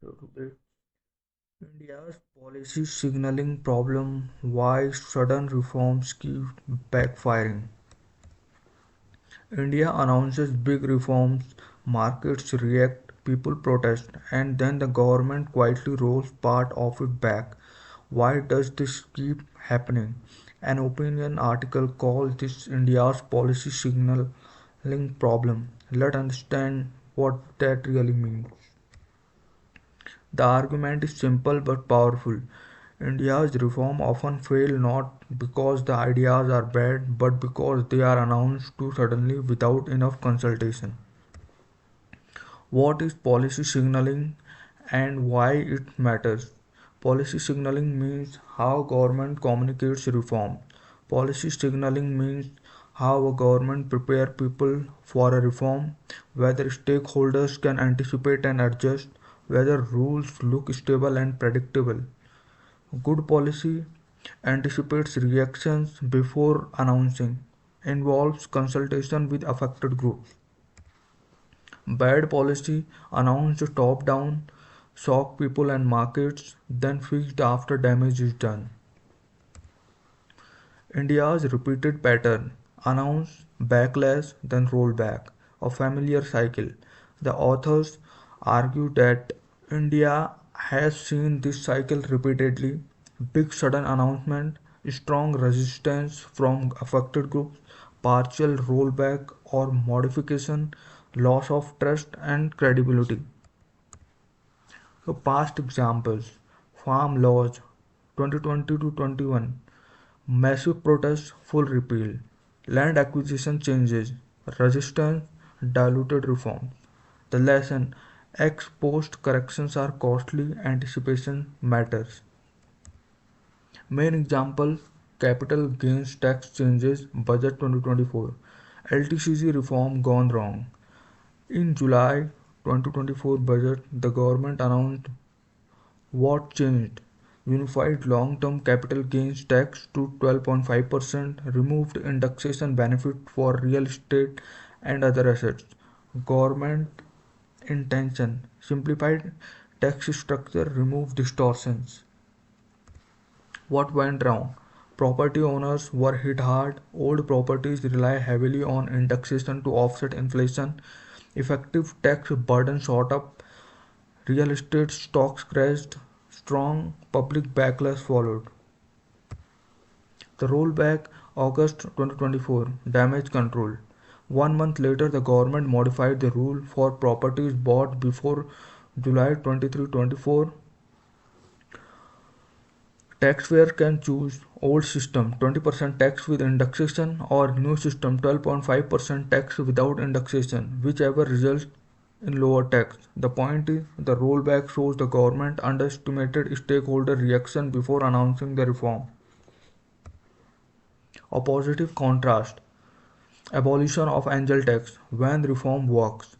So today, India's policy signaling problem, why sudden reforms keep backfiring. India announces big reforms, markets react, people protest, and then the government quietly rolls part of it back. Why does this keep happening? An opinion article calls this India's policy signaling problem. Let's understand what that really means. The argument is simple but powerful. India's reform often fail not because the ideas are bad but because they are announced too suddenly without enough consultation. What is policy signaling and why it matters? Policy signaling means how government communicates reform. Policy signaling means how a government prepare people for a reform, whether stakeholders can anticipate and adjust, whether rules look stable and predictable. Good policy anticipates reactions before announcing, involves consultation with affected groups. Bad policy announced top down, shock people and markets, then fixed after damage is done. India's repeated pattern: announce, backlash, then roll back, a familiar cycle. The authors argue that India has seen this cycle repeatedly: big sudden announcement, strong resistance from affected groups, partial rollback or modification, loss of trust and credibility. So past examples: farm laws 2020 to 21, massive protests, full repeal; land acquisition changes, resistance, diluted reforms. The lesson: ex post corrections are costly, anticipation matters. Main example: capital gains tax changes, budget 2024, LTCC reform gone wrong. In July 2024 budget, the government announced what changed: unified long-term capital gains tax to 12.5%, removed indexation benefit for real estate and other assets. Government intention: simplified tax structure, remove distortions. What went wrong? Property owners were hit hard. Old properties rely heavily on indexation to offset inflation. Effective tax burden shot up. Real estate stocks crashed. Strong public backlash followed. The rollback: August 2024, damage control. 1 month later, the government modified the rule for properties bought before July 23, 24. Taxpayer can choose old system 20% tax with indexation or new system 12.5% tax without indexation, whichever results in lower tax. The point is, the rollback shows the government underestimated stakeholder reaction before announcing the reform. A positive contrast: abolition of angel tax when reform works.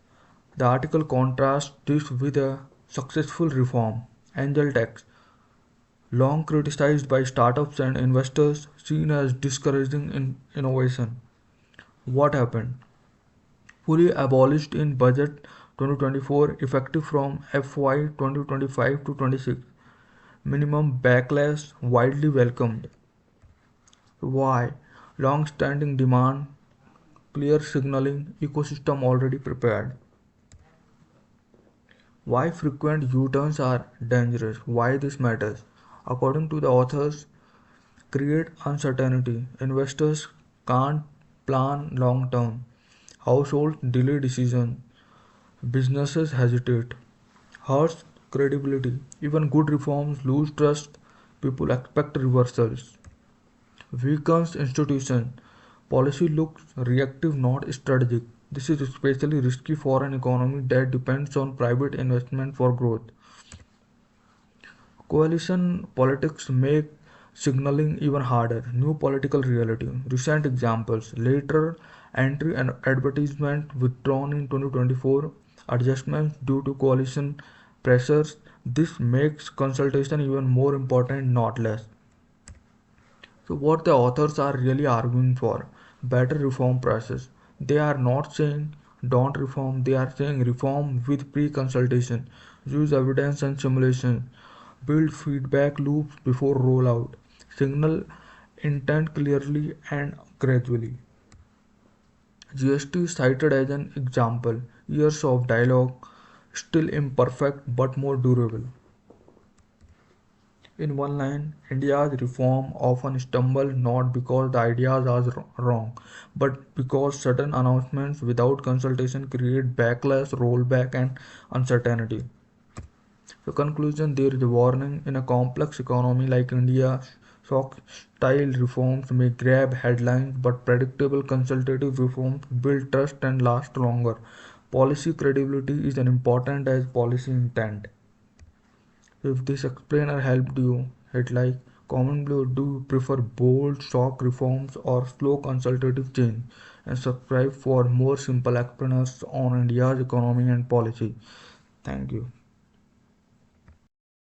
The article contrasts this with a successful reform. Angel tax, long criticized by startups and investors, seen as discouraging in innovation. What happened? Fully abolished in budget 2024, effective from FY 2025 to 26. Minimum backlash, widely welcomed. Why? Long standing demand, clear signaling, ecosystem already prepared. Why frequent U turns are dangerous? Why this matters? According to the authors, create uncertainty. Investors can't plan long term. Households delay decisions. Businesses hesitate. Hurts credibility. Even good reforms lose trust. People expect reversals. Weakens institution. Policy looks reactive, not strategic. This is especially risky for an economy that depends on private investment for growth. Coalition politics make signaling even harder. New political reality. Recent examples: later entry and advertisement withdrawn in 2024, adjustments due to coalition pressures. This makes consultation even more important, not less. So, what the authors are really arguing for: better reform process. They are not saying don't reform, they are saying reform with pre consultation. Use evidence and simulation. Build feedback loops before rollout. Signal intent clearly and gradually. GST is cited as an example. Years of dialogue, still imperfect but more durable. In one line, India's reform often stumble not because the ideas are wrong, but because certain announcements without consultation create backlash, rollback, and uncertainty. The conclusion, there is a warning in a complex economy like India. Shock style reforms may grab headlines, but predictable consultative reforms build trust and last longer. Policy credibility is as important as policy intent. If this explainer helped you, hit like, comment below. Do you prefer bold shock reforms or slow consultative change? And subscribe for more simple explainers on India's economy and policy. Thank you.